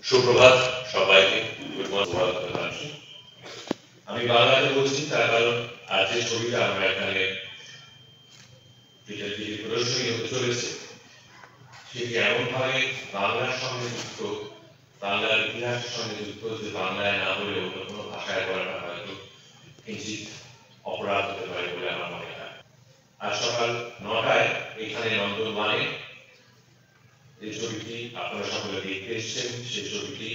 সুপ্রভাত সবাইকে। আমি বাংলাতে বলছি তার কারণ আজ যে ছবিটা আমরা এখানে প্রদর্শনী হতে চলেছে সেটি এমন ভাবে বাংলার সঙ্গে যুক্ত, বাংলার ইতিহাসের সঙ্গে যুক্ত যে বাংলায় না হলে অন্য কোনো ভাষায় করাটা হয়তো কিঞ্চিত অপরাধ হতে পারে বলে আমার মনে হয়। আজ সকাল 9টায় এখানে নন্দনওয়ানে যে ছবিটি আপনারা সকলে দেখতে এসেছেন, সেই ছবিটি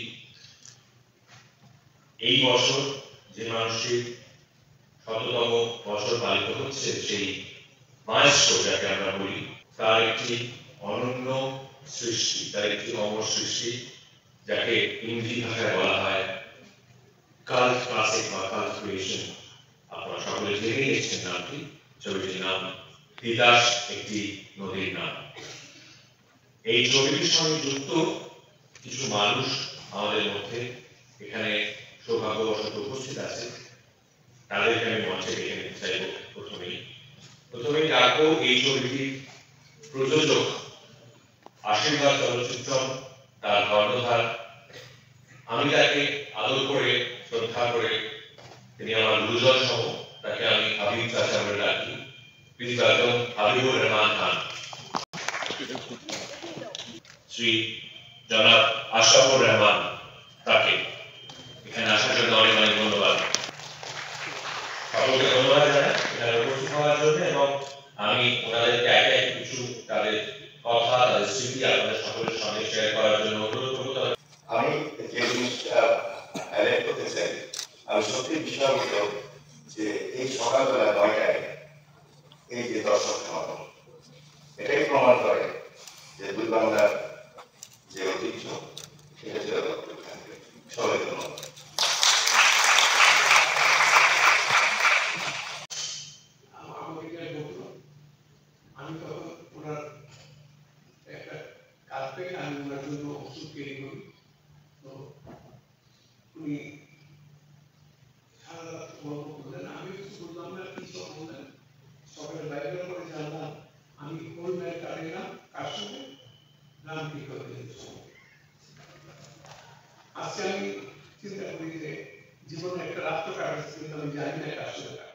এই বছর যে মানুষটির ১০০তম বছর পালিত হচ্ছে, সেই মাইলস্টোন যাকে আমরা বলি, তার একটি অনন্য সৃষ্টি, তার একটি অমর সৃষ্টি, যাকে ইংরেজি ভাষায় বলা হয় কাল্ট ক্লাসিক বা কাল্ট ক্রিয়েশন। আপনারা সকলে জেনে এসেছেন নামটি। ছবিটির নাম তিতাস একটি নদীর নাম। এই ছবিটির সঙ্গে যুক্ত কিছু মানুষ আমাদের মধ্যে এখানে সৌভাগ্যবশত উপস্থিত আছে, তাদেরকে আমি মঞ্চে ডেকে নিতে চাইব। প্রথমেই ডাকবো এই ছবিটির প্রযোজক আশীর্বাদ চলচ্চিত্র, তার কর্ণধার। আমি তাকে আদর করে, শ্রদ্ধা করে, তিনি আমার গুরুজন সহ, তাকে আমি হাবিব চাচা বলে ডাকি। Please welcome Habibur Rahman Khan. শ্রী জনাব আশরাফুর রহমান, তাকে এখানে আসার জন্য অনেক অনেক ধন্যবাদ। সকলকে ধন্যবাদ জানাই এখানে উপস্থিত হওয়ার জন্য, এবং আমি ওনাদেরকে একে একে কিছু তাদের কথা, তাদের স্মৃতি আপনাদের সকলের সঙ্গে শেয়ার করার জন্য অনুরোধ করব। আমি যে জিনিসটা হাইলাইট করতে চাই, আমি সত্যি বিশ্বাস করব যে এই সকালবেলা 9টায় এই যে দর্শক সমাগম, এটাই প্রমাণ করে যে দুই বাংলার যে ঐতিহ্য সেটা চিরদক্ষ থাকবে। সবাই ধন্যবাদ। আমি তখন ওনার একটা কাজ পেয়ে আমি ওনার জন্য ওষুধ তৈরি করি। তো উনি সারা রাত গল্প করলেন, আমি কিছু বললাম না, কি সব বললেন। সকালে বাইরের পরে জানলাম আমি কোন ম্যাচ কাটে না, কার সঙ্গে নাম ঠিক করে দিয়েছি। আজকে আমি চিন্তা করি যে জীবনে একটা রাত্র কাটাচ্ছি, কিন্তু আমি জানি না কার সঙ্গে